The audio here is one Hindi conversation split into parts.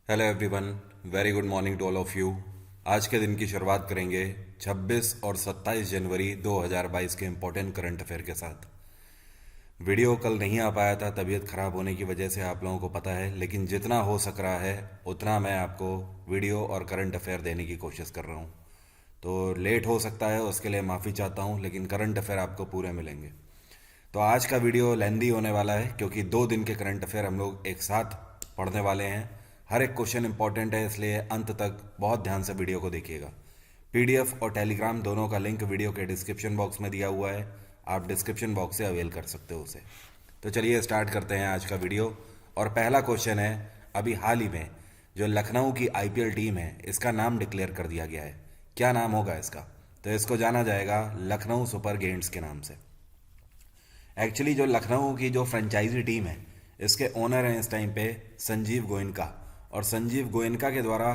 Hello everyone, very good morning to all of you. आज के दिन की शुरुआत करेंगे 26 और 27 जनवरी 2022 के इम्पोर्टेंट करंट अफेयर के साथ। वीडियो कल नहीं आ पाया था तबीयत ख़राब होने की वजह से, आप लोगों को पता है, लेकिन जितना हो सक रहा है उतना मैं आपको वीडियो और करंट अफेयर देने की कोशिश कर रहा हूँ। तो लेट हो सकता है, उसके लिए माफ़ी चाहता हूँ, लेकिन करंट अफेयर आपको पूरे मिलेंगे। तो आज का वीडियो लेंदी होने वाला है क्योंकि 2 दिन के करंट अफेयर हम लोग एक साथ पढ़ने वाले हैं। हर एक क्वेश्चन इंपॉर्टेंट है, इसलिए अंत तक बहुत ध्यान से वीडियो को देखिएगा। पीडीएफ और टेलीग्राम दोनों का लिंक वीडियो के डिस्क्रिप्शन बॉक्स में दिया हुआ है, आप डिस्क्रिप्शन बॉक्स से अवेल कर सकते हो उसे। तो चलिए स्टार्ट करते हैं आज का वीडियो। और पहला क्वेश्चन है, अभी हाल ही में जो लखनऊ की आईपीएल टीम है इसका नाम डिक्लेयर कर दिया गया है। क्या नाम होगा इसका? तो इसको जाना जाएगा लखनऊ सुपर गेंट्स के नाम से। एक्चुअली जो लखनऊ की जो फ्रेंचाइजी टीम है इसके ओनर हैं इस टाइम पे संजीव गोयनका, और संजीव गोयनका के द्वारा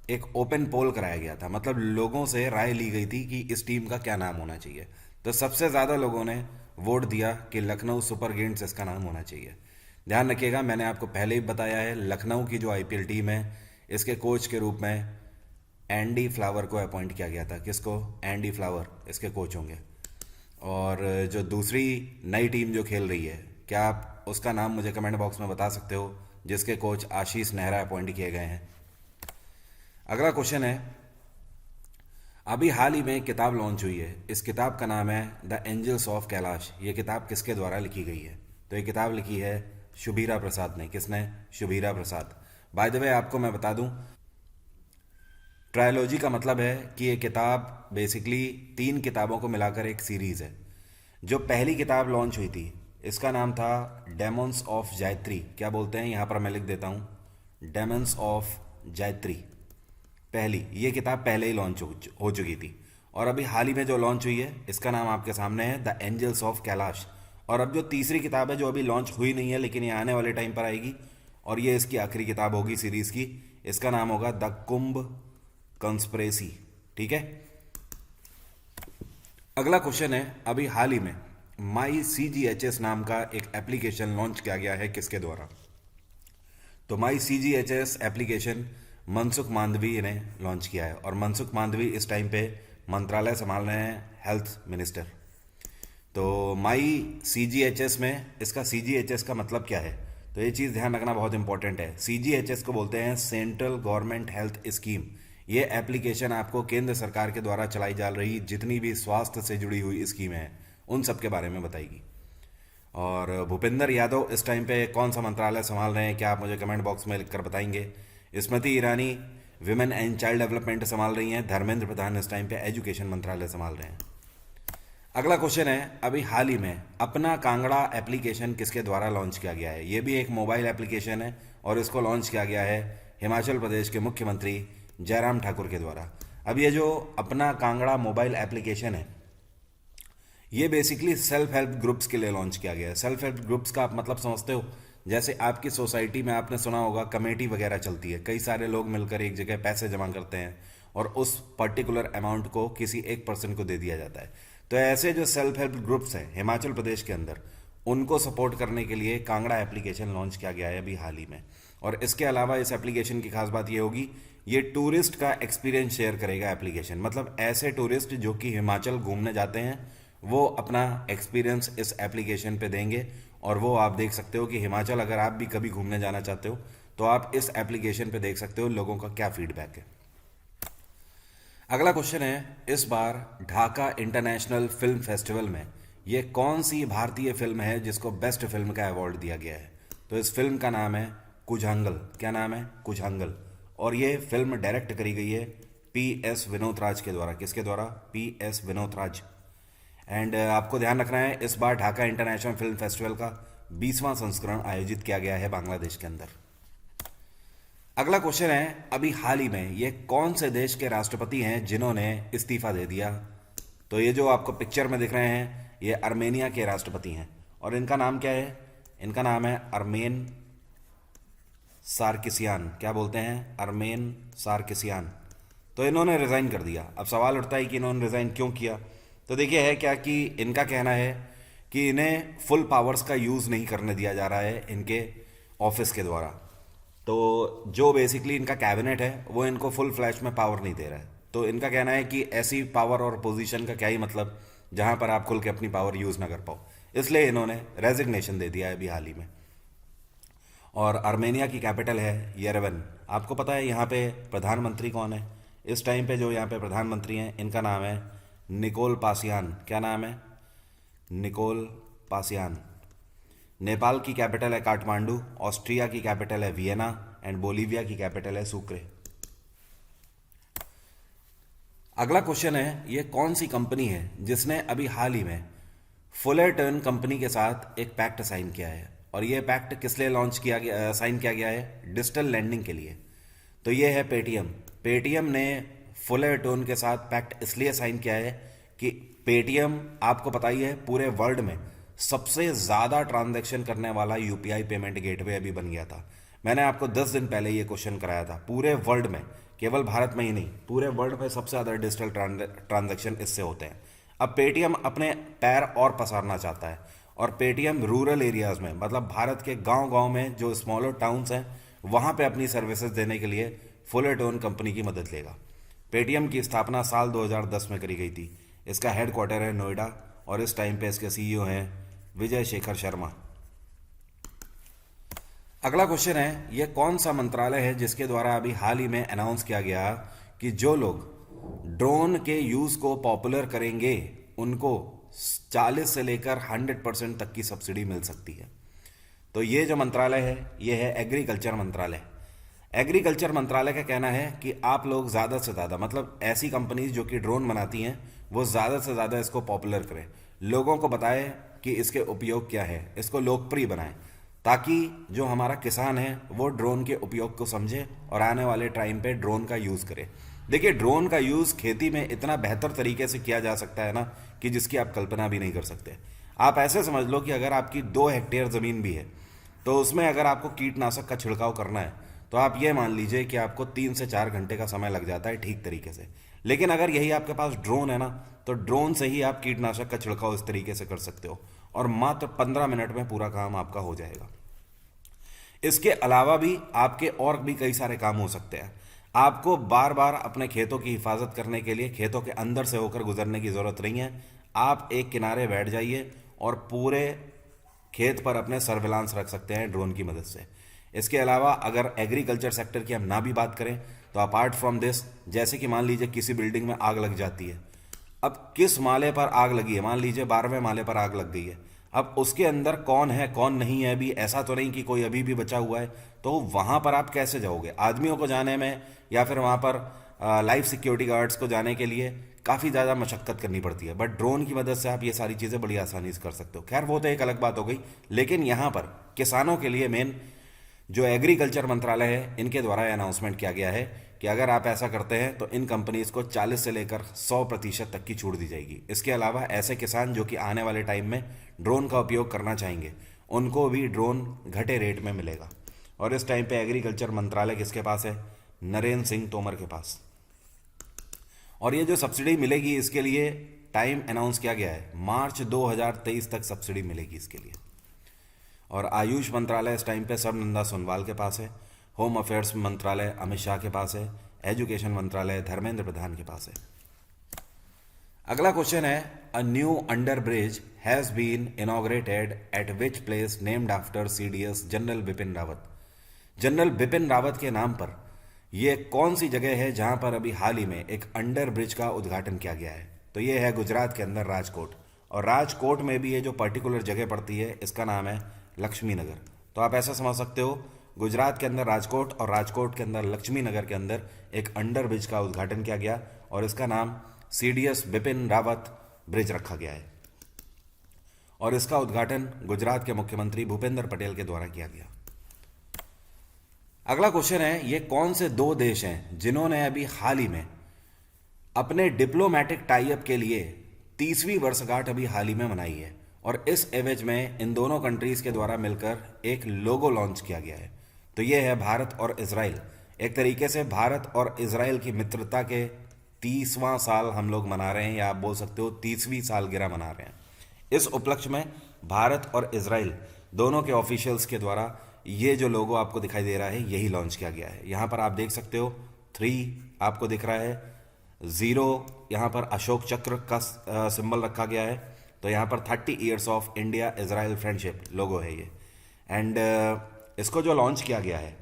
एक ओपन पोल कराया गया था, मतलब लोगों से राय ली गई थी कि इस टीम का क्या नाम होना चाहिए। तो सबसे ज़्यादा लोगों ने वोट दिया कि लखनऊ सुपर गेंट्स इसका नाम होना चाहिए। ध्यान रखिएगा, मैंने आपको पहले ही बताया है, लखनऊ की जो आईपीएल टीम है इसके कोच के रूप में एंडी फ्लावर को अपॉइंट किया गया था। किसको? एंडी फ्लावर इसके कोच होंगे। और जो दूसरी नई टीम जो खेल रही है, क्या आप उसका नाम मुझे कमेंट बॉक्स में बता सकते हो, जिसके कोच आशीष नेहरा अपॉइंट किए गए हैं? अगला क्वेश्चन है, अभी हाल ही में एक किताब लॉन्च हुई है, इस किताब का नाम है द एंजल्स ऑफ कैलाश। ये किताब किसके द्वारा लिखी गई है? तो ये किताब लिखी है शुभीरा प्रसाद ने। किसने? शुभीरा प्रसाद। बाय द वे आपको मैं बता दूं, ट्रायोलॉजी का मतलब है कि ये किताब बेसिकली 3 किताबों को मिलाकर एक सीरीज़ है। जो पहली किताब लॉन्च हुई थी इसका नाम था डेमन्स ऑफ जायत्री। क्या बोलते हैं? यहाँ पर मैं लिख देता हूँ, डेमन्स ऑफ जायत्री। पहली ये किताब पहले ही लॉन्च हो चुकी थी। और अभी हाल ही में जो लॉन्च हुई है इसका नाम आपके सामने है द एंजल्स ऑफ कैलाश। और अब जो तीसरी किताब है जो अभी लॉन्च हुई नहीं है लेकिन ये आने वाले टाइम पर आएगी, और ये इसकी आखिरी किताब होगी सीरीज़ की, इसका नाम होगा द कुंभ कंस्पिरेसी। ठीक है। अगला क्वेश्चन है, अभी हाल ही में माई CGHS नाम का एक एप्लीकेशन लॉन्च किया गया है। किसके द्वारा? तो माई CGHS एप्लीकेशन मनसुख मांडवी ने लॉन्च किया है, और मनसुख मांडवी इस टाइम पे मंत्रालय संभाल रहे हैं, हेल्थ मिनिस्टर। तो माई CGHS में इसका CGHS का मतलब क्या है? तो ये चीज़ ध्यान रखना बहुत इंपॉर्टेंट है। CGHS को बोलते हैं सेंट्रल गवर्नमेंट हेल्थ स्कीम। ये एप्लीकेशन आपको केंद्र सरकार के द्वारा चलाई जा रही जितनी भी स्वास्थ्य से जुड़ी हुई स्कीमें हैं उन सब के बारे में बताएगी। और भूपेंद्र यादव इस टाइम पे कौन सा मंत्रालय संभाल रहे हैं, क्या आप मुझे कमेंट बॉक्स में लिखकर बताएंगे? Smriti Irani women and child development संभाल रही हैं। धर्मेंद्र प्रधान इस टाइम पे एजुकेशन मंत्रालय संभाल रहे हैं। अगला क्वेश्चन है, अभी हाल ही में अपना कांगड़ा एप्लीकेशन किसके द्वारा लॉन्च किया गया है? ये भी एक मोबाइल एप्लीकेशन है और इसको लॉन्च किया गया है हिमाचल प्रदेश के मुख्यमंत्री जयराम ठाकुर के द्वारा। अब ये जो अपना कांगड़ा मोबाइल एप्लीकेशन है ये बेसिकली सेल्फ हेल्प ग्रुप्स के लिए लॉन्च किया गया है। सेल्फ हेल्प ग्रुप्स का आप मतलब समझते हो? जैसे आपकी सोसाइटी में आपने सुना होगा कमेटी वगैरह चलती है, कई सारे लोग मिलकर एक जगह पैसे जमा करते हैं और उस पर्टिकुलर अमाउंट को किसी एक पर्सन को दे दिया जाता है। तो ऐसे जो सेल्फ हेल्प ग्रुप्स हैं हिमाचल प्रदेश के अंदर, उनको सपोर्ट करने के लिए कांगड़ा एप्लीकेशन लॉन्च किया गया है अभी हाल ही में। और इसके अलावा इस एप्लीकेशन की खास बात ये होगी, ये टूरिस्ट का एक्सपीरियंस शेयर करेगा एप्लीकेशन। मतलब ऐसे टूरिस्ट जो कि हिमाचल घूमने जाते हैं वो अपना एक्सपीरियंस इस एप्लीकेशन पे देंगे, और वो आप देख सकते हो कि हिमाचल अगर आप भी कभी घूमने जाना चाहते हो तो आप इस एप्लीकेशन पे देख सकते हो लोगों का क्या फीडबैक है। अगला क्वेश्चन है, इस बार ढाका इंटरनेशनल फिल्म फेस्टिवल में ये कौन सी भारतीय फिल्म है जिसको बेस्ट फिल्म का अवार्ड दिया गया है? तो इस फिल्म का नाम है कुछांगल। क्या नाम है? कुछांगल। और ये फिल्म डायरेक्ट करी गई है PS विनोद राज के द्वारा। किसके द्वारा? PS Vinod Raj. एंड आपको ध्यान रखना है, इस बार ढाका इंटरनेशनल फिल्म फेस्टिवल का 20वां संस्करण आयोजित किया गया है बांग्लादेश के अंदर। अगला क्वेश्चन है, अभी हाल ही में ये कौन से देश के राष्ट्रपति हैं जिन्होंने इस्तीफा दे दिया? तो ये जो आपको पिक्चर में दिख रहे हैं ये अर्मेनिया के राष्ट्रपति हैं, और इनका नाम क्या है? इनका नाम है अरमेन सार्किसियान। क्या बोलते हैं? अरमेन सार्किसियान। तो इन्होंने रिज़ाइन कर दिया। अब सवाल उठता है कि इन्होंने रिज़ाइन क्यों किया? तो देखिए है क्या कि इनका कहना है कि इन्हें फुल पावर्स का यूज़ नहीं करने दिया जा रहा है इनके ऑफिस के द्वारा। तो जो बेसिकली इनका कैबिनेट है वो इनको फुल फ्लैश में पावर नहीं दे रहा है। तो इनका कहना है कि ऐसी पावर और पोजीशन का क्या ही मतलब जहां पर आप खुल के अपनी पावर यूज ना कर पाओ, इसलिए इन्होंने रेजिग्नेशन दे दिया है अभी हाल ही में। और आर्मेनिया की कैपिटल है येरेवन। आपको पता है यहाँ पे प्रधानमंत्री कौन है? इस टाइम पे जो यहाँ पे प्रधानमंत्री हैं इनका नाम है निकोल पासियान। क्या नाम है? निकोल पासियान। नेपाल की कैपिटल है काठमांडू, ऑस्ट्रिया की कैपिटल है वियना एंड बोलीविया की कैपिटल है सुक्रे। अगला क्वेश्चन है, ये कौन सी कंपनी है जिसने अभी हाल ही में फुलरटन कंपनी के साथ एक पैक्ट साइन किया है? और ये पैक्ट किस लिए लॉन्च किया गया, साइन किया गया है? डिजिटल लैंडिंग के लिए। तो ये है पेटीएम। पेटीएम ने फुलरटन के साथ पैक्ट इसलिए साइन किया है कि पेटीएम आपको पता ही है पूरे वर्ल्ड में सबसे ज़्यादा ट्रांजैक्शन करने वाला यूपीआई पेमेंट गेटवे अभी बन गया था। मैंने आपको 10 दिन पहले ये क्वेश्चन कराया था। पूरे वर्ल्ड में, केवल भारत में ही नहीं, पूरे वर्ल्ड में सबसे ज़्यादा डिजिटल ट्रांजैक्शन इससे होते हैं। अब पेटीएम अपने पैर और पसारना चाहता है और पेटीएम रूरल एरियाज़ में, मतलब भारत के गांव-गांव में जो स्मॉलर टाउन्स हैं वहां पे अपनी सर्विसेज देने के लिए फुलरटन कंपनी की मदद लेगा। पेटीएम की स्थापना साल 2010 में करी गई थी। इसका हेडक्वार्टर है नोएडा और इस टाइम पे इसके सीईओ हैं विजय शेखर शर्मा। अगला क्वेश्चन है, यह कौन सा मंत्रालय है जिसके द्वारा अभी हाल ही में अनाउंस किया गया कि जो लोग ड्रोन के यूज को पॉपुलर करेंगे उनको 40 से लेकर 100% तक की सब्सिडी मिल सकती है। तो ये जो मंत्रालय है ये है एग्रीकल्चर मंत्रालय। एग्रीकल्चर मंत्रालय का कहना है कि आप लोग ज़्यादा से ज़्यादा, मतलब ऐसी कंपनीज जो कि ड्रोन बनाती हैं वो ज़्यादा से ज़्यादा इसको पॉपुलर करें, लोगों को बताएं कि इसके उपयोग क्या है, इसको लोकप्रिय बनाएं, ताकि जो हमारा किसान है वो ड्रोन के उपयोग को समझे और आने वाले टाइम पे ड्रोन का यूज़ करे। देखिए, ड्रोन का यूज़ खेती में इतना बेहतर तरीके से किया जा सकता है ना कि जिसकी आप कल्पना भी नहीं कर सकते। आप ऐसे समझ लो कि अगर आपकी 2 हेक्टेयर ज़मीन भी है तो उसमें अगर आपको कीटनाशक का छिड़काव करना है तो आप ये मान लीजिए कि आपको 3 से 4 घंटे का समय लग जाता है ठीक तरीके से। लेकिन अगर यही आपके पास ड्रोन है ना, तो ड्रोन से ही आप कीटनाशक का छिड़काव इस तरीके से कर सकते हो और मात्र 15 मिनट में पूरा काम आपका हो जाएगा। इसके अलावा भी आपके और भी कई सारे काम हो सकते हैं। आपको बार बार अपने खेतों की हिफाजत करने के लिए खेतों के अंदर से होकर गुजरने की ज़रूरत नहीं है। आप एक किनारे बैठ जाइए और पूरे खेत पर अपने सर्विलांस रख सकते हैं ड्रोन की मदद से। इसके अलावा अगर एग्रीकल्चर सेक्टर की हम ना भी बात करें तो अपार्ट फ्रॉम दिस, जैसे कि मान लीजिए किसी बिल्डिंग में आग लग जाती है। अब किस माले पर आग लगी है, मान लीजिए 12वें माले पर आग लग गई है। अब उसके अंदर कौन है कौन नहीं है, अभी ऐसा तो नहीं कि कोई अभी भी बचा हुआ है, तो वहां पर आप कैसे जाओगे? आदमियों को जाने में या फिर वहां पर लाइफ सिक्योरिटी गार्ड्स को जाने के लिए काफ़ी ज़्यादा मशक्कत करनी पड़ती है, बट ड्रोन की मदद से आप ये सारी चीज़ें बड़ी आसानी से कर सकते हो। खैर, वो तो एक अलग बात हो गई। लेकिन यहाँ पर किसानों के लिए मेन जो एग्रीकल्चर मंत्रालय है इनके द्वारा यह अनाउंसमेंट किया गया है कि अगर आप ऐसा करते हैं तो इन कंपनीज को 40 से लेकर 100% तक की छूट दी जाएगी। इसके अलावा ऐसे किसान जो कि आने वाले टाइम में ड्रोन का उपयोग करना चाहेंगे उनको भी ड्रोन घटे रेट में मिलेगा। और इस टाइम पे एग्रीकल्चर मंत्रालय किसके पास है? नरेंद्र सिंह तोमर के पास। और ये जो सब्सिडी मिलेगी इसके लिए टाइम अनाउंस किया गया है, मार्च 2023 तक सब्सिडी मिलेगी इसके लिए। और आयुष मंत्रालय इस टाइम पे सर्बानंद सोनोवाल के पास है। होम अफेयर्स मंत्रालय अमित शाह के पास है। एजुकेशन मंत्रालय धर्मेंद्र प्रधान के पास है। अगला क्वेश्चन है, a new under bridge has been inaugurated at which place named after CDS general Bipin Rawat. General Bipin Rawat के नाम पर यह कौन सी जगह है जहां पर अभी हाल ही में एक अंडर ब्रिज का उद्घाटन किया गया है? तो यह है गुजरात के अंदर राजकोट। और राजकोट में भी ये जो पर्टिकुलर जगह पड़ती है इसका नाम है लक्ष्मी नगर। तो आप ऐसा समझ सकते हो, गुजरात के अंदर राजकोट और राजकोट के अंदर लक्ष्मी नगर के अंदर एक अंडर ब्रिज का उद्घाटन किया गया और इसका नाम सीडीएस बिपिन रावत ब्रिज रखा गया है। और इसका उद्घाटन गुजरात के मुख्यमंत्री भूपेंद्र पटेल के द्वारा किया गया। अगला क्वेश्चन है, ये कौन से 2 देश हैं जिन्होंने अभी हाल ही में अपने डिप्लोमेटिक टाई अप के लिए 30वीं वर्षगांठ अभी हाल ही में मनाई है? और इस एवज में इन दोनों कंट्रीज के द्वारा मिलकर एक लोगो लॉन्च किया गया है। तो ये है भारत और इजराइल। एक तरीके से भारत और इजराइल की मित्रता के 30वां साल हम लोग मना रहे हैं, या आप बोल सकते हो 30वीं सालगिरह मना रहे हैं। इस उपलक्ष्य में भारत और इजराइल दोनों के ऑफिशियल्स के द्वारा ये जो लोगो आपको दिखाई दे रहा है यही लॉन्च किया गया है। यहाँ पर आप देख सकते हो 3 आपको दिख रहा है, 0 यहाँ पर अशोक चक्र का सिंबल रखा गया है। तो यहाँ पर 30 years of India Israel friendship logo है ये। एंड इसको जो लॉन्च किया गया है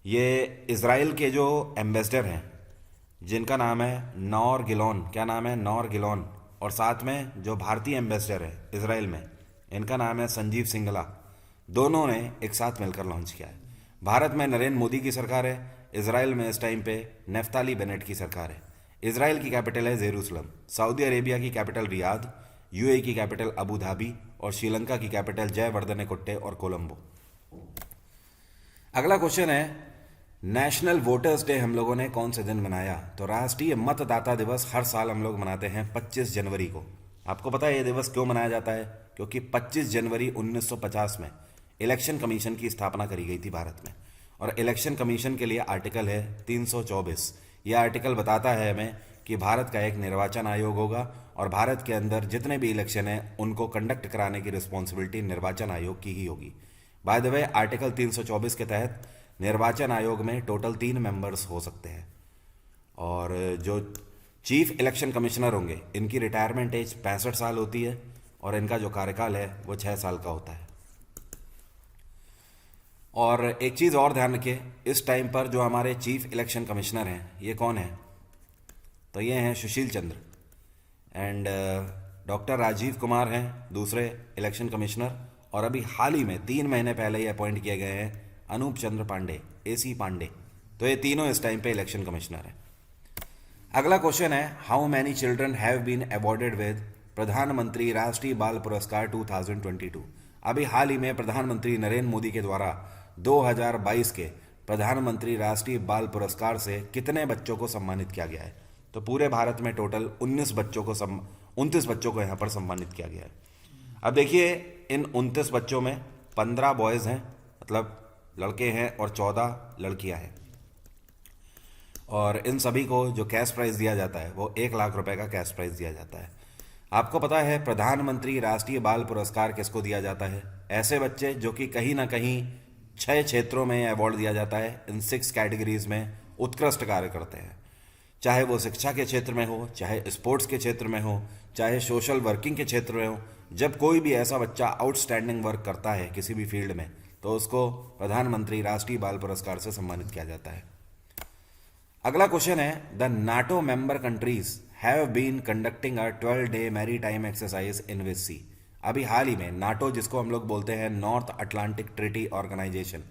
ये इजराइल के जो एम्बेसडर हैं जिनका नाम है नॉर गिलोन, क्या नाम है, नॉर गिलोन, और साथ में जो भारतीय एम्बेसडर है इजराइल में इनका नाम है संजीव सिंगला, दोनों ने एक साथ मिलकर लॉन्च किया है। भारत में नरेंद्र मोदी की सरकार है, इजराइल में इस टाइम पे नेफ्ताली बेनेट की सरकार है। इजराइल की कैपिटल है जेरूसलम, सऊदी अरेबिया की कैपिटल रियाद, यूएई की कैपिटल अबू धाबी और श्रीलंका की कैपिटल जयवर्धने और कोलंबो। अगला क्वेश्चन है नेशनल वोटर्स डे हम लोगों ने कौन से दिन मनाया? तो राष्ट्रीय मतदाता दिवस हर साल हम लोग मनाते हैं 25 जनवरी को। आपको पता है ये दिवस क्यों मनाया जाता है? क्योंकि 25 जनवरी 1950 में इलेक्शन कमीशन की स्थापना करी गई थी भारत में, और इलेक्शन कमीशन के लिए आर्टिकल है 324। यह आर्टिकल बताता है हमें कि भारत का एक निर्वाचन आयोग होगा और भारत के अंदर जितने भी इलेक्शन हैं उनको कंडक्ट कराने की रिस्पॉन्सिबिलिटी निर्वाचन आयोग की ही होगी। बाय द वे आर्टिकल 324 के तहत निर्वाचन आयोग में टोटल 3 मेंबर्स हो सकते हैं, और जो चीफ इलेक्शन कमिश्नर होंगे इनकी रिटायरमेंट एज 65 साल होती है और इनका जो कार्यकाल है वो 6 साल का होता है। और एक चीज़ और ध्यान रखिए, इस टाइम पर जो हमारे चीफ इलेक्शन कमिश्नर हैं ये कौन है? तो ये हैं सुशील चंद्र, एंड डॉक्टर राजीव कुमार हैं दूसरे इलेक्शन कमिश्नर, और अभी हाल ही में 3 महीने पहले ये अपॉइंट किए गए हैं अनूप चंद्र पांडे, AC पांडे। तो ये तीनों इस टाइम पे इलेक्शन कमिश्नर हैं। अगला क्वेश्चन है how many children have been awarded with Pradhan Mantri Rashtriya बाल पुरस्कार 2022। अभी हाल ही में प्रधानमंत्री नरेंद्र मोदी के द्वारा 2022 के प्रधानमंत्री राष्ट्रीय बाल पुरस्कार से कितने बच्चों को सम्मानित किया गया है? तो पूरे भारत में टोटल 29 बच्चों को यहाँ पर सम्मानित किया गया है। अब देखिए इन 29 बच्चों में 15 बॉयज़ हैं, मतलब लड़के हैं, और 14 लड़कियां हैं, और इन सभी को जो कैश प्राइज दिया जाता है वो 1 लाख रुपए का कैश प्राइज दिया जाता है। आपको पता है प्रधानमंत्री राष्ट्रीय बाल पुरस्कार किसको दिया जाता है? ऐसे बच्चे जो कि कहीं ना कहीं 6 क्षेत्रों में अवार्ड दिया जाता है, इन 6 कैटेगरीज में उत्कृष्ट कार्य करते हैं, चाहे वो शिक्षा के क्षेत्र में हो, चाहे स्पोर्ट्स के क्षेत्र में हो, चाहे सोशल वर्किंग के क्षेत्र में हो। जब कोई भी ऐसा बच्चा आउटस्टैंडिंग वर्क करता है किसी भी फील्ड में तो उसको प्रधानमंत्री राष्ट्रीय बाल पुरस्कार से सम्मानित किया जाता है। अगला क्वेश्चन है the NATO member countries have been conducting a 12-day maritime exercise in which sea. अभी हाल ही में नाटो, जिसको हम लोग बोलते हैं नॉर्थ अटलांटिक ट्रीटी ऑर्गेनाइजेशन,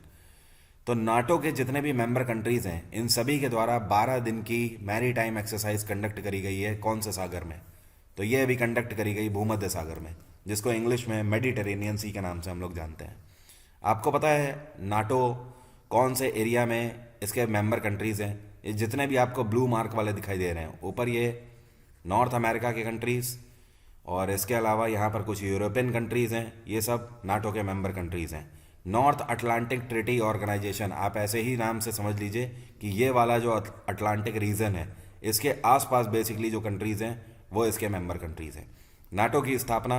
तो नाटो के जितने भी मेंबर कंट्रीज हैं इन सभी के द्वारा 12 दिन की मैरीटाइम एक्सरसाइज कंडक्ट करी गई है। कौन से सागर में? तो ये अभी कंडक्ट करी गई भूमध्य सागर में, जिसको इंग्लिश में मेडिटेरेनियन सी के नाम से हम लोग जानते हैं। आपको पता है नाटो कौन से एरिया में इसके मेंबर कंट्रीज हैं? ये जितने भी आपको ब्लू मार्क वाले दिखाई दे रहे हैं ऊपर, ये नॉर्थ अमेरिका के कंट्रीज़, और इसके अलावा यहाँ पर कुछ यूरोपियन कंट्रीज़ हैं, ये सब नाटो के मेंबर कंट्रीज़ हैं। नॉर्थ अटलांटिक ट्रीटी ऑर्गेनाइजेशन, आप ऐसे ही नाम से समझ लीजिए कि ये वाला जो अटलांटिक रीजन है इसके आसपास बेसिकली जो कंट्रीज़ हैं वो इसके मेंबर कंट्रीज़ हैं। नाटो की स्थापना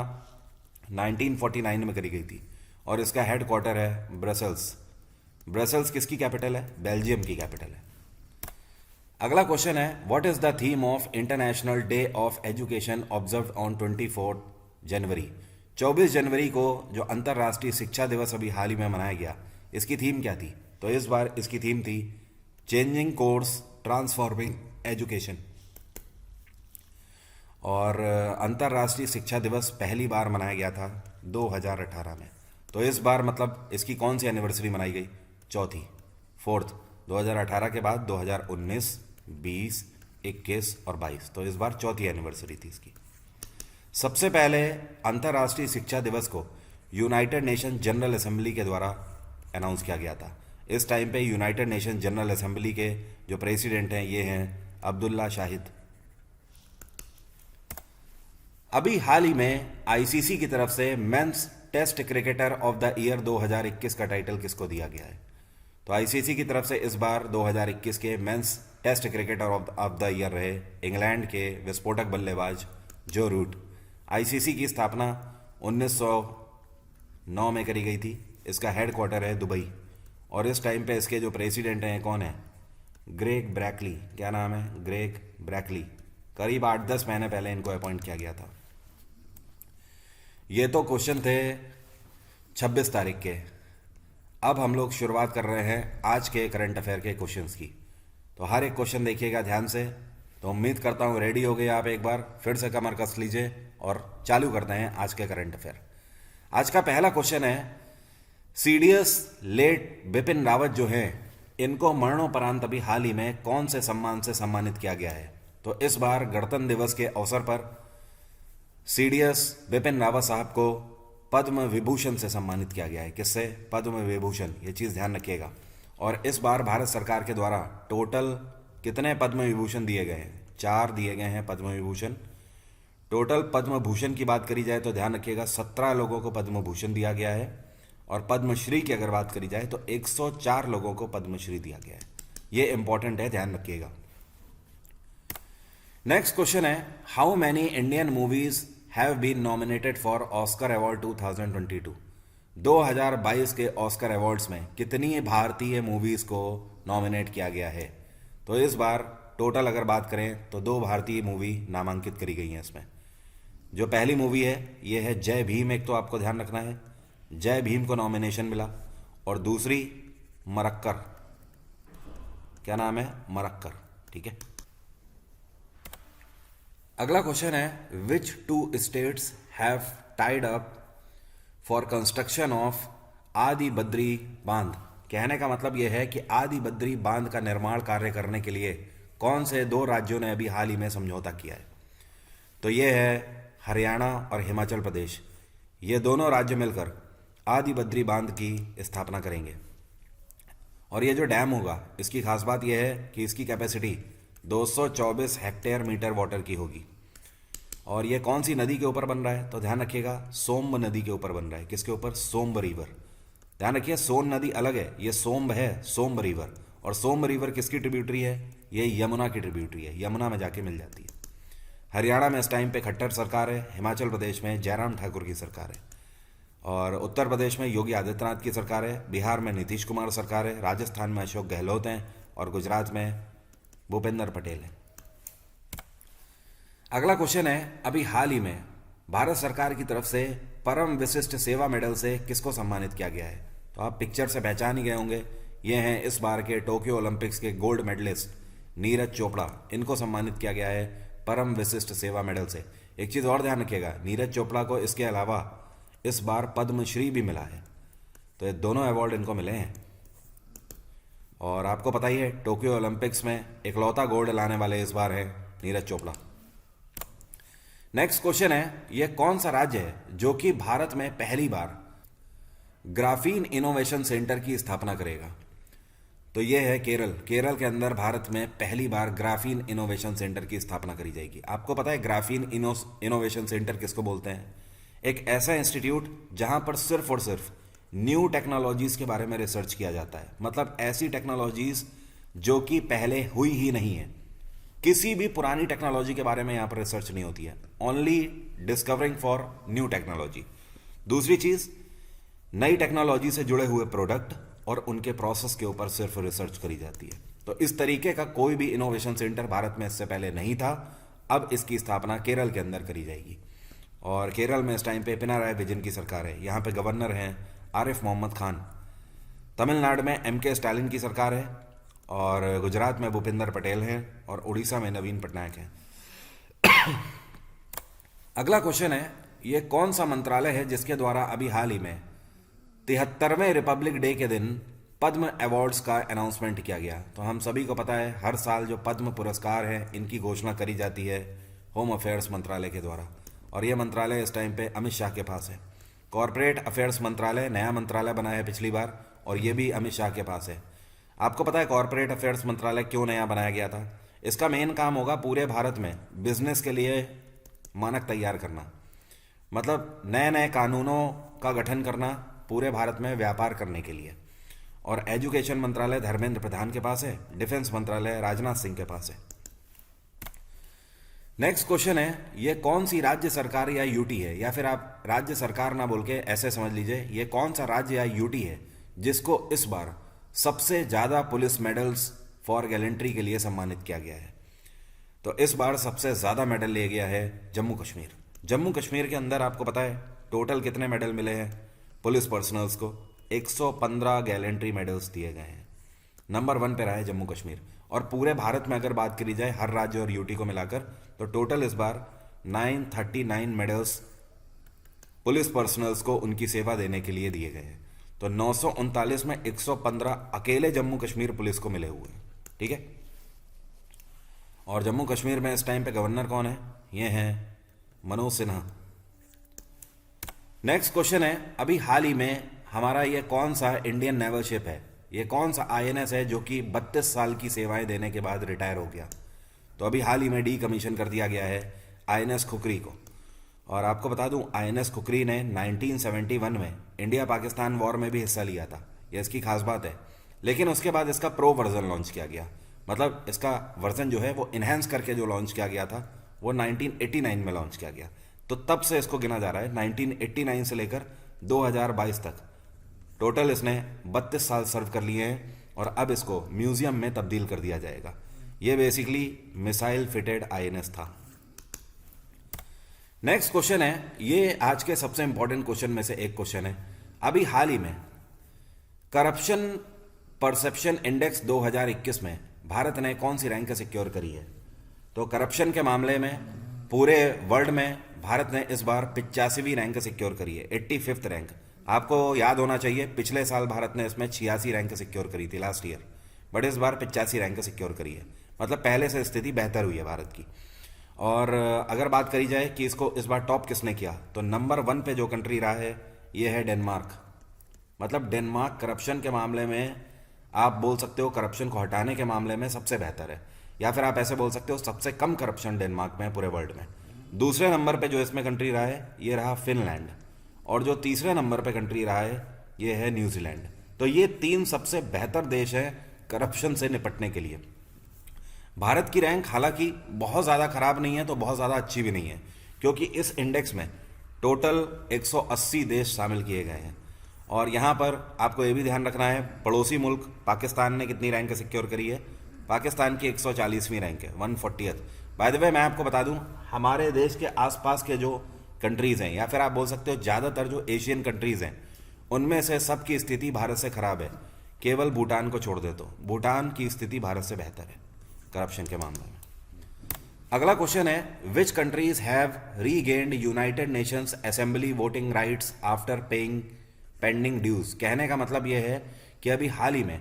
1949 में करी गई थी और इसका हेड क्वार्टर है ब्रसेल्स। ब्रसेल्स किसकी कैपिटल है? बेल्जियम की कैपिटल है। अगला क्वेश्चन है what is the theme of international day of education observe on 24 जनवरी। 24 जनवरी को जो अंतर्राष्ट्रीय शिक्षा दिवस अभी हाल ही में मनाया गया, इसकी थीम क्या थी? तो इस बार इसकी थीम थी चेंजिंग कोर्स ट्रांसफॉर्मिंग एजुकेशन। और अंतर्राष्ट्रीय शिक्षा दिवस पहली बार मनाया गया था 2018 में। तो इस बार मतलब इसकी कौन सी एनिवर्सरी मनाई गई? चौथी, 4th। 2018 के बाद 2019, 20, 21 और 22, तो इस बार चौथी एनिवर्सरी थी इसकी। सबसे पहले अंतर्राष्ट्रीय शिक्षा दिवस को यूनाइटेड नेशन जनरल असेंबली के द्वारा अनाउंस किया गया था। इस टाइम पे यूनाइटेड नेशन जनरल असेंबली के जो प्रेसिडेंट हैं ये हैं अब्दुल्ला शाहिद। अभी हाल ही में आईसीसी की तरफ से men's test cricketer of the year 2021 का टाइटल किसको दिया गया है? तो आईसीसी की तरफ से इस बार 2021 के men's test cricketer of the year रहे इंग्लैंड के विस्फोटक बल्लेबाज जो रूट। आईसीसी की स्थापना 1909 में करी गई थी। इसका हेड क्वार्टर है दुबई और इस टाइम पे इसके जो प्रेसिडेंट हैं कौन है? ग्रेग ब्रैकली। क्या नाम है? ग्रेग ब्रैकली। करीब 8-10 महीने पहले इनको अपॉइंट किया गया था। ये तो क्वेश्चन थे 26 तारीख के। अब हम लोग शुरुआत कर रहे हैं आज के करंट अफेयर के क्वेश्चंस की। तो हर एक क्वेश्चन देखिएगा ध्यान से। तो उम्मीद करता हूँ रेडी हो गए आप। एक बार फिर से कमर कस लीजिए और चालू करते हैं आज के करंट अफेयर। आज का पहला क्वेश्चन है, सीडीएस लेट बिपिन रावत जो हैं, इनको मरणोपरांत अभी हाल ही में कौन से सम्मान से सम्मानित किया गया है? तो इस बार गणतंत्र दिवस के अवसर पर सीडीएस बिपिन रावत साहब को पद्म विभूषण से सम्मानित किया गया है। किससे? पद्म विभूषण। ये चीज़ ध्यान रखिएगा। और इस बार भारत सरकार के द्वारा टोटल कितने पद्म विभूषण दिए गए हैं? 4 दिए गए हैं पद्म विभूषण। टोटल पद्म भूषण की बात करी जाए तो ध्यान रखिएगा 17 लोगों को पद्म भूषण दिया गया है। और पद्मश्री की अगर बात करी जाए तो 104 लोगों को पद्मश्री दिया गया है। ये इंपॉर्टेंट है, ध्यान रखिएगा। नेक्स्ट क्वेश्चन है, how many Indian movies have been nominated for Oscar award 2022? 2022 के ऑस्कर अवार्ड्स में कितनी भारतीय मूवीज को नॉमिनेट किया गया है? तो इस बार टोटल अगर बात करें तो 2 भारतीय मूवी नामांकित करी गई हैं इसमें। जो पहली मूवी है ये है जय भीम। एक तो आपको ध्यान रखना है, जय भीम को नॉमिनेशन मिला। और दूसरी मरक्कर। क्या नाम है? मरक्कर। ठीक है। अगला क्वेश्चन है, विच 2 states have tied up for construction of आदि बद्री बांध? कहने का मतलब यह है कि आदि बद्री बांध का निर्माण कार्य करने के लिए कौन से 2 राज्यों ने अभी हाल ही में समझौता किया है? तो ये है हरियाणा और हिमाचल प्रदेश। ये दोनों राज्य मिलकर आदि बद्री बांध की स्थापना करेंगे। और ये जो डैम होगा इसकी खास बात यह है कि इसकी कैपेसिटी 224 हेक्टेयर मीटर वाटर की होगी। और ये कौन सी नदी के ऊपर बन रहा है? तो ध्यान रखिएगा सोम्ब नदी के ऊपर बन रहा है। किसके ऊपर? सोम्ब रिवर। ध्यान रखिए सोन नदी अलग है, ये सोम्ब है, सोम्ब रिवर। और सोम्ब रिवर किसकी ट्रिब्यूटरी है? ये यमुना की ट्रिब्यूटरी है, यमुना में जाके मिल जाती है। हरियाणा में इस टाइम पे खट्टर सरकार है, हिमाचल प्रदेश में जयराम ठाकुर की सरकार है, और उत्तर प्रदेश में योगी आदित्यनाथ की सरकार है, बिहार में नीतीश कुमार सरकार है, राजस्थान में अशोक गहलोत हैं और गुजरात में भूपेंद्र पटेल हैं। अगला क्वेश्चन है, अभी हाल ही में भारत सरकार की तरफ से परम विशिष्ट सेवा मेडल से किसको सम्मानित किया गया है? तो आप पिक्चर से पहचान ही गए होंगे, ये हैं इस बार के टोक्यो ओलंपिक्स के गोल्ड मेडलिस्ट नीरज चोपड़ा। इनको सम्मानित किया गया है परम विशिष्ट सेवा मेडल से। एक चीज़ और ध्यान रखिएगा, नीरज चोपड़ा को इसके अलावा इस बार पद्मश्री भी मिला है। तो ये दोनों अवार्ड इनको मिले हैं। और आपको पता ही है टोक्यो ओलंपिक्स में इकलौता गोल्ड लाने वाले इस बार है नीरज चोपड़ा। नेक्स्ट क्वेश्चन है, यह कौन सा राज्य है जो कि भारत में पहली बार ग्राफीन इनोवेशन सेंटर की स्थापना करेगा? तो यह है केरल। केरल के अंदर भारत में पहली बार ग्राफीन इनोवेशन सेंटर की स्थापना करी जाएगी। आपको पता है ग्राफीन इनोवेशन सेंटर किसको बोलते हैं? एक ऐसा इंस्टीट्यूट जहां पर सिर्फ और सिर्फ न्यू टेक्नोलॉजीज के बारे में रिसर्च किया जाता है। मतलब ऐसी टेक्नोलॉजीज जो कि पहले हुई ही नहीं है। किसी भी पुरानी टेक्नोलॉजी के बारे में यहां पर रिसर्च नहीं होती है, only discovering for new technology. दूसरी चीज, नई टेक्नोलॉजी से जुड़े हुए प्रोडक्ट और उनके प्रोसेस के ऊपर सिर्फ रिसर्च करी जाती है। तो इस तरीके का कोई भी इनोवेशन सेंटर भारत में इससे पहले नहीं था। अब इसकी स्थापना केरल के अंदर करी जाएगी। और केरल में इस टाइम पे पिनाराई विजयन की सरकार है। यहाँ पे गवर्नर हैं आरिफ मोहम्मद खान। तमिलनाडु में एमके स्टालिन की सरकार है, और गुजरात में भूपेंद्र पटेल हैं, और उड़ीसा में नवीन पटनायक हैं। अगला क्वेश्चन है, ये कौन सा मंत्रालय है जिसके द्वारा अभी हाल ही में 73वें रिपब्लिक डे के दिन पद्म अवार्ड्स का अनाउंसमेंट किया गया? तो हम सभी को पता है हर साल जो पद्म पुरस्कार हैं इनकी घोषणा करी जाती है होम अफेयर्स मंत्रालय के द्वारा। और यह मंत्रालय इस टाइम पे अमित शाह के पास है। कॉरपोरेट अफेयर्स मंत्रालय नया मंत्रालय बना है पिछली बार, और ये भी अमित शाह के पास है। आपको पता है कॉरपोरेट अफेयर्स मंत्रालय क्यों नया बनाया गया था? इसका मेन काम होगा पूरे भारत में बिजनेस के लिए मानक तैयार करना। मतलब नए नए कानूनों का गठन करना पूरे भारत में व्यापार करने के लिए। और एजुकेशन मंत्रालय धर्मेंद्र प्रधान के पास है, डिफेंस मंत्रालय राजनाथ सिंह के पास है। नेक्स्ट क्वेश्चन है, ये कौन सी राज्य सरकार या यूटी है, या फिर आप राज्य सरकार ना बोल के ऐसे समझ लीजिए, ये कौन सा राज्य या यूटी है जिसको इस बार सबसे ज़्यादा पुलिस मेडल्स फॉर गैलेंट्री के लिए सम्मानित किया गया है। तो इस बार सबसे ज़्यादा मेडल ले गया है जम्मू कश्मीर। जम्मू कश्मीर के अंदर आपको पता है टोटल कितने मेडल मिले हैं पुलिस पर्सनल्स को? 115 गैलेंट्री मेडल्स दिए गए हैं। नंबर 1 पे रहा है जम्मू कश्मीर। और पूरे भारत में अगर बात करी जाए हर राज्य और यूटी को मिलाकर, तो टोटल इस बार 939 मेडल्स पुलिस पर्सनल्स को उनकी सेवा देने के लिए दिए गए हैं। तो 939 में 115 अकेले जम्मू कश्मीर पुलिस को मिले हुए हैं। ठीक है। और जम्मू कश्मीर में इस टाइम पे गवर्नर कौन है? ये हैं मनोज सिन्हा। नेक्स्ट क्वेश्चन है, अभी हाल ही में हमारा ये कौन सा इंडियन नेवल शिप है, ये कौन सा आईएनएस है जो कि 32 साल की सेवाएं देने के बाद रिटायर हो गया? तो अभी हाल ही में डी कमीशन कर दिया गया है आईएनएस खुकरी को। और आपको बता दूं आईएनएस खुकरी ने 1971 में इंडिया पाकिस्तान वॉर में भी हिस्सा लिया था, ये इसकी खास बात है। लेकिन उसके बाद इसका प्रो वर्जन लॉन्च किया गया, मतलब इसका वर्जन जो है वो इन्हेंस करके जो लॉन्च किया गया था वो 1989 में लॉन्च किया गया। तो तब से इसको गिना जा रहा है 1989 से लेकर 2022 तक टोटल इसने 32 साल सर्व कर लिए हैं और अब इसको म्यूजियम में तब्दील कर दिया जाएगा। ये बेसिकली मिसाइल फिटेड आईएनएस था। नेक्स्ट क्वेश्चन है, ये आज के सबसे इंपॉर्टेंट क्वेश्चन में से एक क्वेश्चन है। अभी हाल ही में करप्शन परसेप्शन इंडेक्स 2021 में भारत ने कौन सी रैंक सिक्योर करी है? तो करप्शन के मामले में पूरे वर्ल्ड में भारत ने इस बार 85वीं रैंक सिक्योर करी है, 85th रैंक। आपको याद होना चाहिए पिछले साल भारत ने इसमें 86 रैंक सिक्योर करी थी लास्ट ईयर, बट इस बार 85 रैंक सिक्योर करी है। मतलब पहले से स्थिति बेहतर हुई है भारत की। और अगर बात करी जाए कि इसको इस बार टॉप किसने किया, तो नंबर 1 पे जो कंट्री रहा है ये है डेनमार्क। मतलब डेनमार्क करप्शन के मामले में आप बोल सकते हो करप्शन को हटाने के मामले में सबसे बेहतर है, या फिर आप ऐसे बोल सकते हो सबसे कम करप्शन डेनमार्क में है पूरे वर्ल्ड में। दूसरे नंबर पे जो इसमें कंट्री रहा है ये रहा फिनलैंड, और जो तीसरे नंबर पे कंट्री रहा है ये है न्यूजीलैंड। तो ये 3 सबसे बेहतर देश हैं करप्शन से निपटने के लिए। भारत की रैंक हालांकि बहुत ज़्यादा खराब नहीं है तो बहुत ज़्यादा अच्छी भी नहीं है, क्योंकि इस इंडेक्स में टोटल 180 देश शामिल किए गए हैं। और यहाँ पर आपको ये भी ध्यान रखना है पड़ोसी मुल्क पाकिस्तान ने कितनी रैंक सिक्योर करी है। पाकिस्तान की 140वीं रैंक है, 140th। बाय द वे मैं आपको बता दूं हमारे देश के आसपास के जो कंट्रीज़ हैं, या फिर आप बोल सकते हो ज़्यादातर जो एशियन कंट्रीज़ हैं, उनमें से सबकी स्थिति भारत से ख़राब है। केवल भूटान को छोड़ दे तो भूटान की स्थिति भारत से बेहतर है करप्शन के मामले में। अगला क्वेश्चन है, which countries have regained United Nations assembly voting rights after paying pending dues? कहने का मतलब यह है कि अभी हाल ही में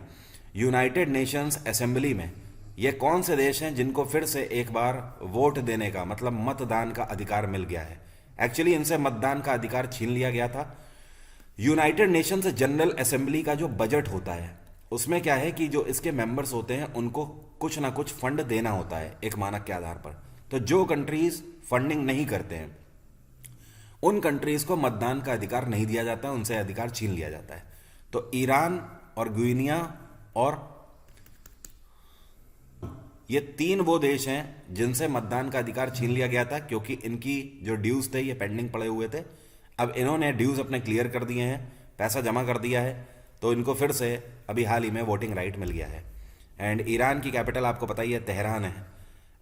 यूनाइटेड नेशंस असेंबली में ये कौन से देश हैं जिनको फिर से एक बार वोट देने का मतलब मतदान का अधिकार मिल गया है। एक्चुअली इनसे मतदान का अधिकार छीन लिया गया था। यूनाइटेड नेशंस जनरल असेंबली का जो बजट होता है उसमें क्या है कि जो इसके मेंबर्स होते हैं उनको कुछ ना कुछ फंड देना होता है एक मानक के आधार पर। तो जो कंट्रीज फंडिंग नहीं करते हैं उन कंट्रीज को मतदान का अधिकार नहीं दिया जाता, उनसे अधिकार छीन लिया जाता है। तो ईरान और गुइनिया और ये 3 वो देश हैं जिनसे मतदान का अधिकार छीन लिया गया था, क्योंकि इनकी जो ड्यूज थे ये पेंडिंग पड़े हुए थे। अब इन्होंने ड्यूज अपने क्लियर कर दिए हैं, पैसा जमा कर दिया है, तो इनको फिर से अभी हाल ही में वोटिंग राइट मिल गया है। एंड ईरान की कैपिटल आपको पता ही है तेहरान है।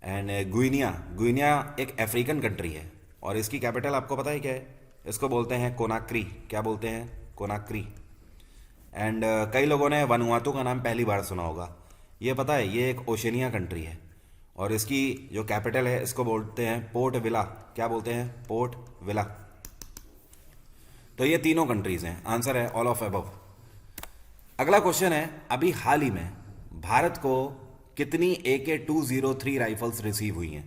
एंड गुइनिया एक अफ्रीकन कंट्री है और इसकी कैपिटल आपको पता है क्या है? इसको बोलते हैं कोनाक्री। क्या बोलते हैं? कोनाक्री। एंड कई लोगों ने वनुआतू का नाम पहली बार सुना होगा। ये पता है ये एक ओशनिया कंट्री है और इसकी जो कैपिटल है इसको बोलते हैं पोर्ट विला। क्या बोलते हैं? Port villa. तो ये तीनों कंट्रीज हैं। आंसर है ऑल ऑफ अबव। अगला क्वेश्चन है, अभी हाल ही में भारत को कितनी AK-203 राइफल्स रिसीव हुई हैं?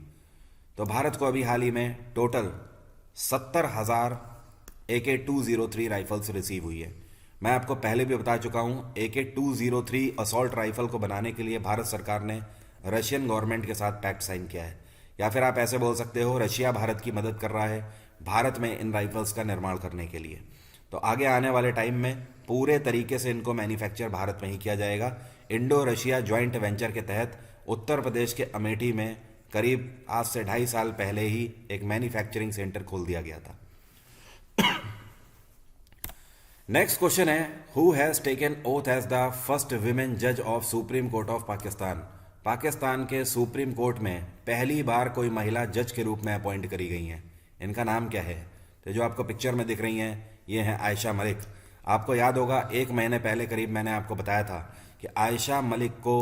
तो भारत को अभी हाल ही में टोटल 70,000 AK-203 राइफल्स रिसीव हुई है। मैं आपको पहले भी बता चुका हूं AK-203 असॉल्ट राइफल को बनाने के लिए भारत सरकार ने रशियन गवर्नमेंट के साथ पैक्ट साइन किया है, या फिर आप ऐसे बोल सकते हो रशिया भारत की मदद कर रहा है भारत में इन राइफल्स का निर्माण करने के लिए। तो आगे आने वाले टाइम में पूरे तरीके से इनको मैन्युफैक्चर भारत में ही किया जाएगा। इंडो रशिया ज्वाइंट वेंचर के तहत उत्तर प्रदेश के अमेठी में करीब आज से 2.5 साल पहले ही एक मैन्युफैक्चरिंग सेंटर खोल दिया गया था। नेक्स्ट क्वेश्चन है, who has taken oath as the first women जज of supreme court of Pakistan. Pakistan के सुप्रीम कोर्ट में पहली बार कोई महिला जज के रूप में अपॉइंट करी गई हैं। इनका नाम क्या है? तो जो आपको पिक्चर में दिख रही हैं ये हैं आयशा मलिक। आपको याद होगा 1 महीने पहले करीब मैंने आपको बताया था कि आयशा मलिक को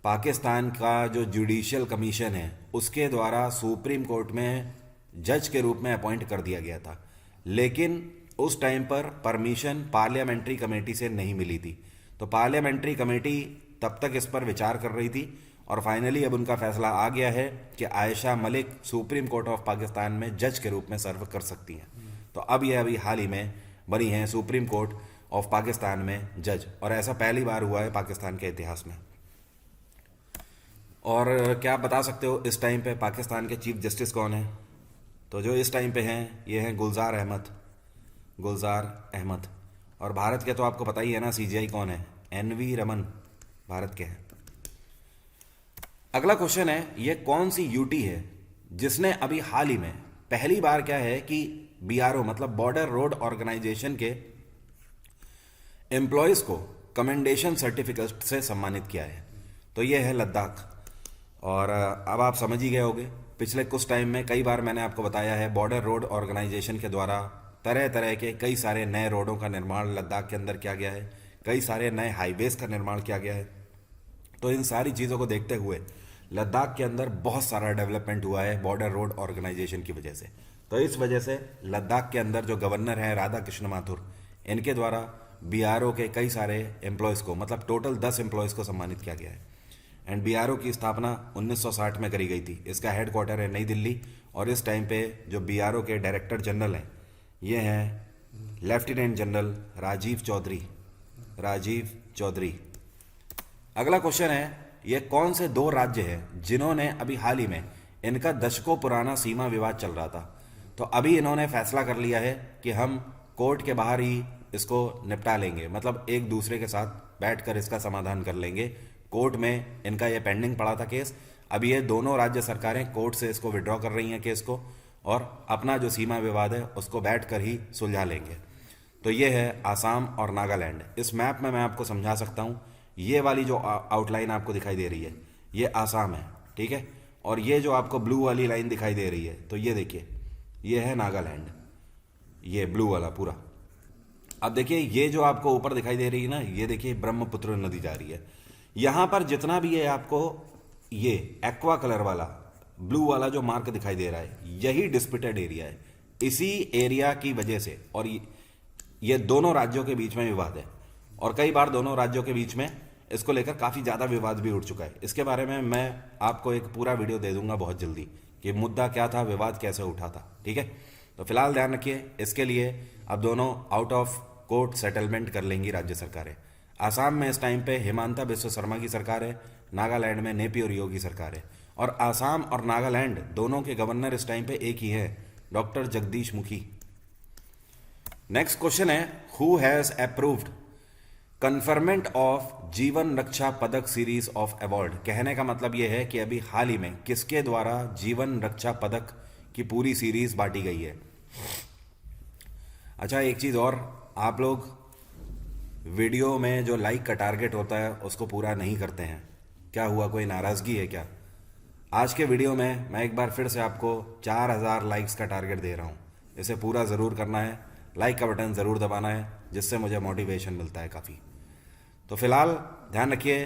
पाकिस्तान का जो जुडिशियल कमीशन है उसके द्वारा सुप्रीम कोर्ट में जज के रूप में अपॉइंट कर दिया गया था, लेकिन उस टाइम पर परमिशन पार्लियामेंट्री कमेटी से नहीं मिली थी। तो पार्लियामेंट्री कमेटी तब तक इस पर विचार कर रही थी और फाइनली अब उनका फैसला आ गया है कि Ayesha Malik supreme court of Pakistan में जज के रूप में सर्व कर सकती हैं। तो अब ये अभी हाल ही में बनी हैं सुप्रीम कोर्ट ऑफ पाकिस्तान में जज, और ऐसा पहली बार हुआ है पाकिस्तान के इतिहास में। और क्या आप बता सकते हो इस टाइम पे पाकिस्तान के चीफ जस्टिस कौन है? तो जो इस टाइम पे हैं ये हैं गुलजार अहमद। और भारत के तो आपको पता ही है ना सीजीआई कौन है? एनवी रमन भारत के हैं। अगला क्वेश्चन है, ये कौन सी यूटी है जिसने अभी हाल ही में पहली बार क्या है कि बीआरओ मतलब बॉर्डर रोड ऑर्गेनाइजेशन के एम्प्लॉयज को कमेंडेशन सर्टिफिकेट से सम्मानित किया है? तो ये है लद्दाख। और अब आप समझ ही गए होंगे, पिछले कुछ टाइम में कई बार मैंने आपको बताया है बॉर्डर रोड ऑर्गेनाइजेशन के द्वारा तरह तरह के कई सारे नए रोडों का निर्माण लद्दाख के अंदर किया गया है, कई सारे नए हाईवेज का निर्माण किया गया है। तो इन सारी चीज़ों को देखते हुए लद्दाख के अंदर बहुत सारा डेवलपमेंट हुआ है बॉर्डर रोड ऑर्गेनाइजेशन की वजह से। तो इस वजह से लद्दाख के अंदर जो गवर्नर हैं राधा कृष्ण माथुर, इनके द्वारा बीआरओ के कई सारे एम्प्लॉयज़ को मतलब टोटल 10 एम्प्लॉयज़ को सम्मानित किया गया है। एंड बीआरओ की स्थापना 1960 में करी गई थी। इसका हेडक्वार्टर है नई दिल्ली, और इस टाइम पे जो बीआरओ के डायरेक्टर जनरल हैं ये हैं लेफ्टिनेंट जनरल राजीव चौधरी। अगला क्वेश्चन है, ये कौन से 2 राज्य हैं जिन्होंने अभी हाल ही में, इनका दशकों पुराना सीमा विवाद चल रहा था, तो अभी इन्होंने फैसला कर लिया है कि हम कोर्ट के बाहर ही इसको निपटा लेंगे, मतलब एक दूसरे के साथ बैठकर इसका समाधान कर लेंगे। कोर्ट में इनका ये पेंडिंग पड़ा था केस, अब ये दोनों राज्य सरकारें कोर्ट से इसको विड्रॉ कर रही हैं केस को, और अपना जो सीमा विवाद है उसको बैठकर ही सुलझा लेंगे। तो ये है आसाम और नागालैंड। इस मैप में मैं आपको समझा सकता हूँ, ये वाली जो आउटलाइन आपको दिखाई दे रही है ये आसाम है, ठीक है, और ये जो आपको ब्लू वाली लाइन दिखाई दे रही है तो ये देखिए ये है नागालैंड, ये ब्लू वाला पूरा। अब देखिए ये जो आपको ऊपर दिखाई दे रही है ना, ये देखिए ब्रह्मपुत्र नदी जा रही है। यहाँ पर जितना भी है आपको ये एक्वा कलर वाला ब्लू वाला जो मार्क दिखाई दे रहा है यही डिस्प्यूटेड एरिया है। इसी एरिया की वजह से, और ये दोनों राज्यों के बीच में विवाद है, और कई बार दोनों राज्यों के बीच में इसको लेकर काफ़ी ज़्यादा विवाद भी उठ चुका है। इसके बारे में मैं आपको एक पूरा वीडियो दे दूंगा बहुत जल्दी कि मुद्दा क्या था, विवाद कैसे उठा था, ठीक है। तो फिलहाल ध्यान रखिए, इसके लिए अब दोनों आउट ऑफ कोर्ट सेटलमेंट कर लेंगी राज्य सरकारें। आसाम में इस टाइम पे हिमांता बिस्वा शर्मा की सरकार है, नागालैंड में नेपी रियो की सरकार है, और आसाम और नागालैंड दोनों के गवर्नर इस टाइम पे एक ही है, doctor Jagdish Mukhi. Next question है, who has approved conferment of जीवन रक्षा पदक सीरीज ऑफ अवार्ड। कहने का मतलब यह है कि अभी हाल ही में किसके द्वारा जीवन रक्षा पदक की पूरी सीरीज बांटी गई है। अच्छा एक चीज़ और, आप लोग वीडियो में जो लाइक का टारगेट होता है उसको पूरा नहीं करते हैं, क्या हुआ, कोई नाराज़गी है क्या? आज के वीडियो में मैं एक बार फिर से आपको 4000 लाइक्स का टारगेट दे रहा हूँ, इसे पूरा ज़रूर करना है, लाइक का बटन ज़रूर दबाना है, जिससे मुझे मोटिवेशन मिलता है काफ़ी। तो फिलहाल ध्यान रखिए,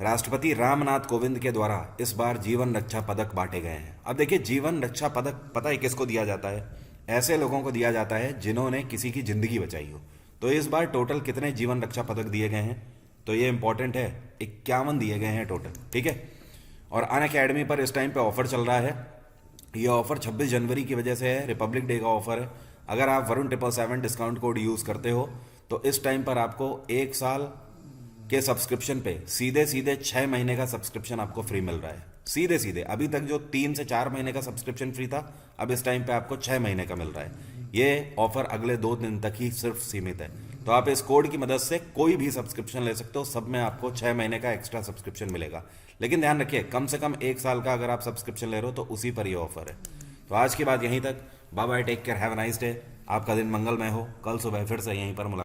राष्ट्रपति रामनाथ कोविंद के द्वारा इस बार जीवन रक्षा पदक बांटे गए हैं। अब देखिए जीवन रक्षा पदक पता है किसको दिया जाता है? ऐसे लोगों को दिया जाता है जिन्होंने किसी की ज़िंदगी बचाई हो। तो इस बार टोटल कितने जीवन रक्षा पदक दिए गए हैं, तो ये इंपॉर्टेंट है, 51 दिए गए हैं टोटल, ठीक है। और अनअकैडमी पर इस टाइम पे ऑफर चल रहा है, ये ऑफर 26 जनवरी की वजह से है, रिपब्लिक डे का ऑफर है। अगर आप वरुण 777 डिस्काउंट कोड यूज़ करते हो तो इस टाइम पर आपको 1 साल के सब्सक्रिप्शन पे सीधे 6 महीने का सब्सक्रिप्शन आपको फ्री मिल रहा है, सीधे। अभी तक जो 3 से 4 महीने का सब्सक्रिप्शन फ्री था, अब इस टाइम पे आपको 6 महीने का मिल रहा है। ये ऑफर अगले 2 दिन तक ही सिर्फ सीमित है। तो आप इस कोड की मदद से कोई भी सब्सक्रिप्शन ले सकते हो, सब में आपको 6 महीने का एक्स्ट्रा सब्सक्रिप्शन मिलेगा। लेकिन ध्यान रखिए, कम से कम 1 साल का अगर आप सब्सक्रिप्शन ले रहे हो तो उसी पर ये ऑफर है। तो आज की बात यहीं तक, bye bye, take care, have a nice day, आपका दिन मंगलमय हो। कल सुबह फिर से यहीं पर मुलाकात।